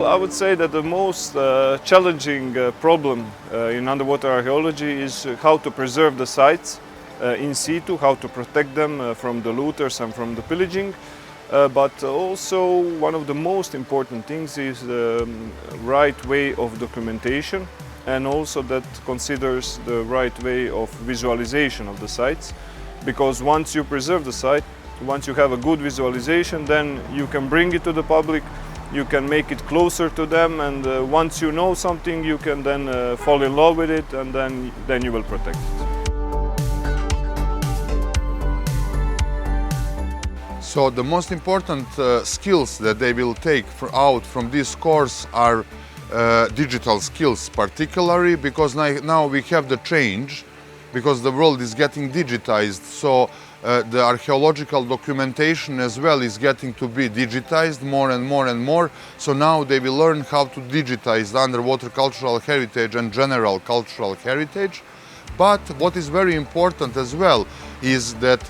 I would say that the most challenging problem in underwater archaeology is how to preserve the sites in situ, how to protect them from the looters and from the pillaging. But also one of the most important things is the right way of documentation, and also that considers the right way of visualization of the sites. Because once you preserve the site, once you have a good visualization, then you can bring it to the public, you can make it closer to them, and once you know something, you can then fall in love with it, and then you will protect it. So the most important skills that they will take out from this course are digital skills, particularly because now we have the change, because the world is getting digitized. So the archaeological documentation as well is getting to be digitized more and more and more. So now they will learn how to digitize the underwater cultural heritage and general cultural heritage. But what is very important as well is that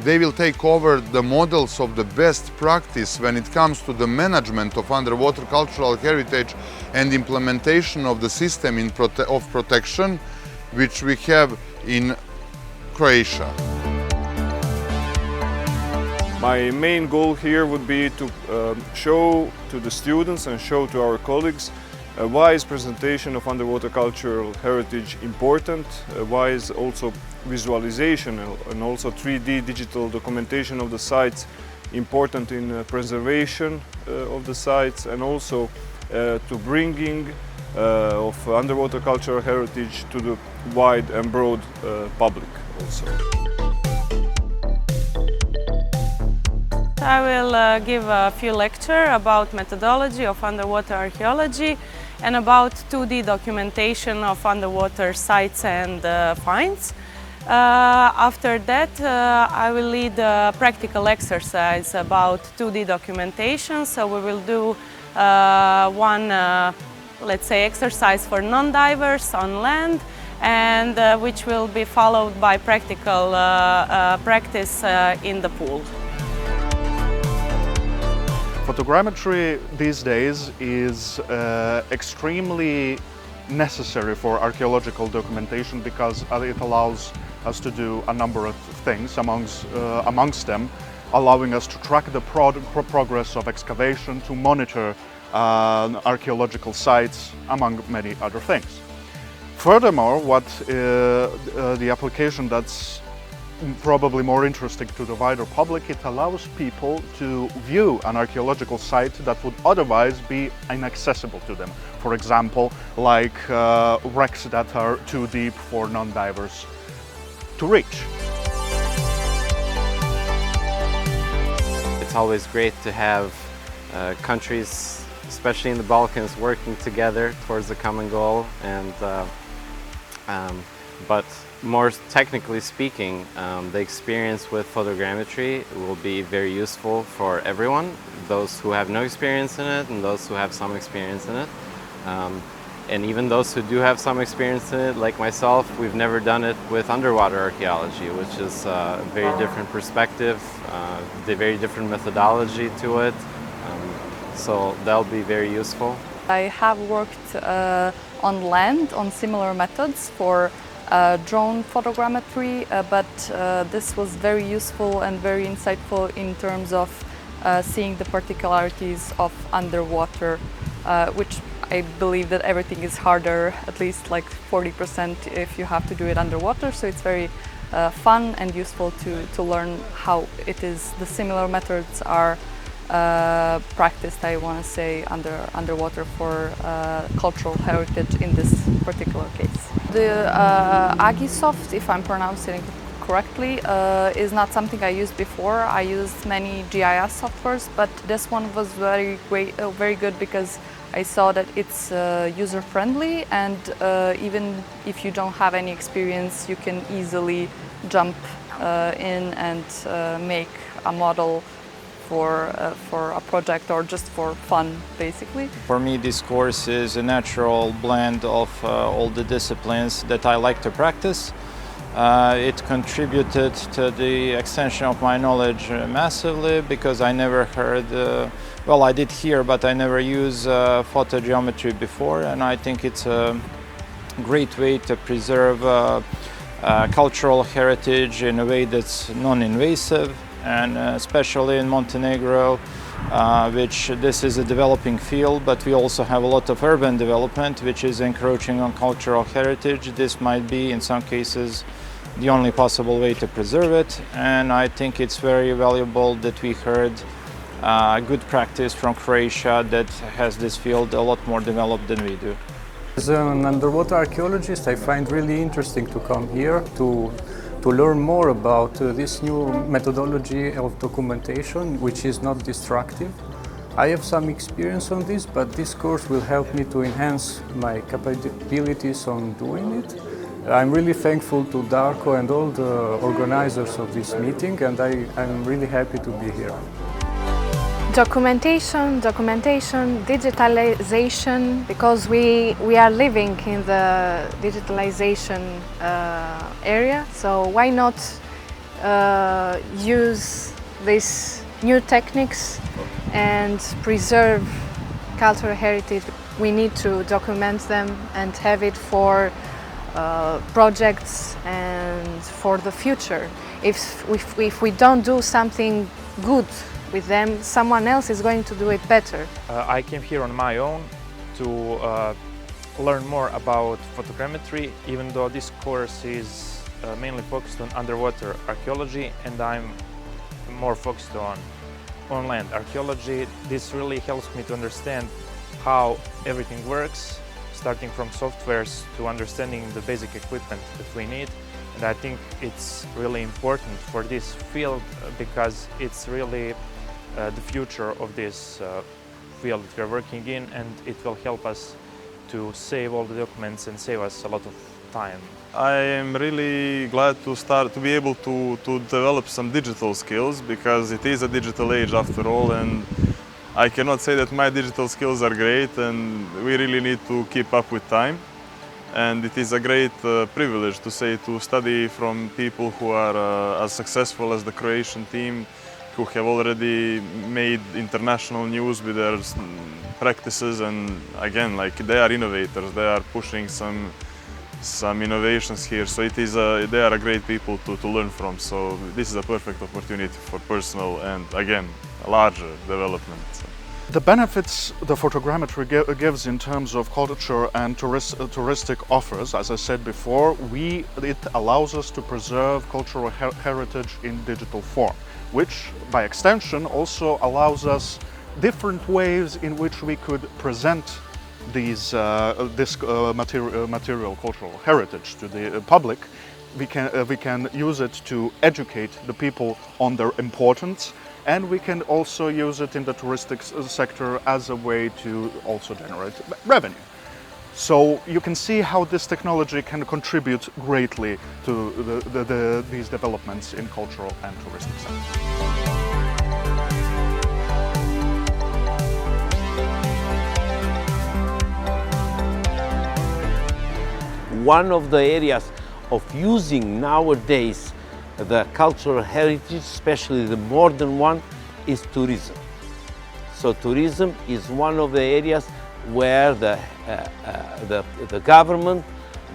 they will take over the models of the best practice when it comes to the management of underwater cultural heritage and implementation of the system of protection, which we have in Croatia. My main goal here would be to show to the students and show to our colleagues why is presentation of underwater cultural heritage important, why is also visualization and also 3D digital documentation of the sites important in preservation of the sites, and also to bringing of underwater cultural heritage to the wide and broad public also. I will give a few lectures about methodology of underwater archaeology and about 2D documentation of underwater sites and finds. After that, I will lead a practical exercise about 2D documentation. So we will do one, let's say, exercise for non-divers on land, and which will be followed by practical practice in the pool. Photogrammetry these days is extremely necessary for archaeological documentation because it allows us to do a number of things, amongst them allowing us to track the progress of excavation, to monitor archaeological sites, among many other things. Furthermore, what the application that's probably more interesting to the wider public, it allows people to view an archaeological site that would otherwise be inaccessible to them. For example, like wrecks that are too deep for non-divers to reach. It's always great to have countries, especially in the Balkans, working together towards a common goal, and but more technically speaking, the experience with photogrammetry will be very useful for everyone, those who have no experience in it and those who have some experience in it. And even those who do have some experience in it, like myself, we've never done it with underwater archaeology, which is a very different perspective, the very different methodology to it. So that'll be very useful. I have worked on land on similar methods for drone photogrammetry, but this was very useful and very insightful in terms of seeing the particularities of underwater, which I believe that everything is harder, at least like 40% if you have to do it underwater. So it's very fun and useful to learn how it is. The similar methods are practiced, I want to say, underwater for cultural heritage in this particular case. The Agisoft, if I'm pronouncing it correctly, is not something I used before. I used many GIS softwares, but this one was very great, very good, because I saw that it's user-friendly, and even if you don't have any experience, you can easily jump in and make a model for a project or just for fun, basically. For me, this course is a natural blend of all the disciplines that I like to practice. It contributed to the extension of my knowledge massively, because I never heard Well, I did hear, but I never used photogeometry before, and I think it's a great way to preserve cultural heritage in a way that's non-invasive, and especially in Montenegro, which this is a developing field, but we also have a lot of urban development which is encroaching on cultural heritage. This might be, in some cases, the only possible way to preserve it, and I think it's very valuable that we heard good practice from Croatia that has this field a lot more developed than we do. As an underwater archaeologist, I find really interesting to come here to learn more about this new methodology of documentation, which is not destructive. I have some experience on this, but this course will help me to enhance my capabilities on doing it. I'm really thankful to Darko and all the organizers of this meeting, and I'm really happy to be here. Documentation, digitalization, because we are living in the digitalization area, so why not use these new techniques and preserve cultural heritage? We need to document them and have it for projects and for the future. If we don't do something good with them, someone else is going to do it better. I came here on my own to learn more about photogrammetry, even though this course is mainly focused on underwater archaeology and I'm more focused on land archaeology. This really helps me to understand how everything works, starting from softwares to understanding the basic equipment that we need. And I think it's really important for this field because it's really the future of this field that we're working in, and it will help us to save all the documents and save us a lot of time. I am really glad to be able to develop some digital skills, because it is a digital age after all, and I cannot say that my digital skills are great, and we really need to keep up with time. And it is a great privilege to study from people who are as successful as the Croatian team, who have already made international news with their practices, and again, like, they are innovators, they are pushing some innovations here, so they are a great people to learn from. So this is a perfect opportunity for personal and, again, a larger development. The benefits the photogrammetry gives in terms of culture and touristic offers, as I said before, it allows us to preserve cultural heritage in digital form, which by extension also allows us different ways in which we could present this material cultural heritage to the public. We can use it to educate the people on their importance, and we can also use it in the touristic sector as a way to also generate revenue. So you can see how this technology can contribute greatly to these developments in cultural and touristic sectors. One of the areas of using nowadays the cultural heritage, especially the modern one, is tourism. So tourism is one of the areas where the government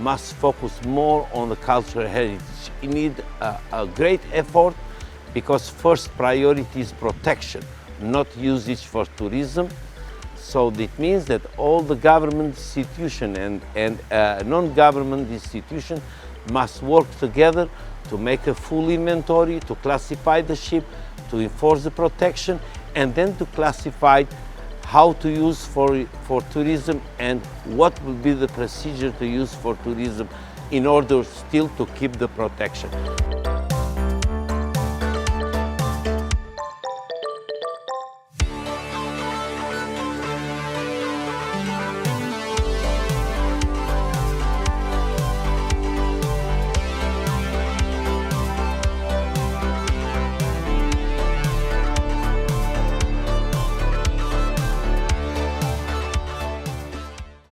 must focus more on the cultural heritage. It needs a great effort, because first priority is protection, not usage for tourism. So it means that all the government institutions and non-government institutions must work together to make a full inventory, to classify the ship, to enforce the protection, and then to classify how to use for tourism and what will be the procedure to use for tourism in order still to keep the protection.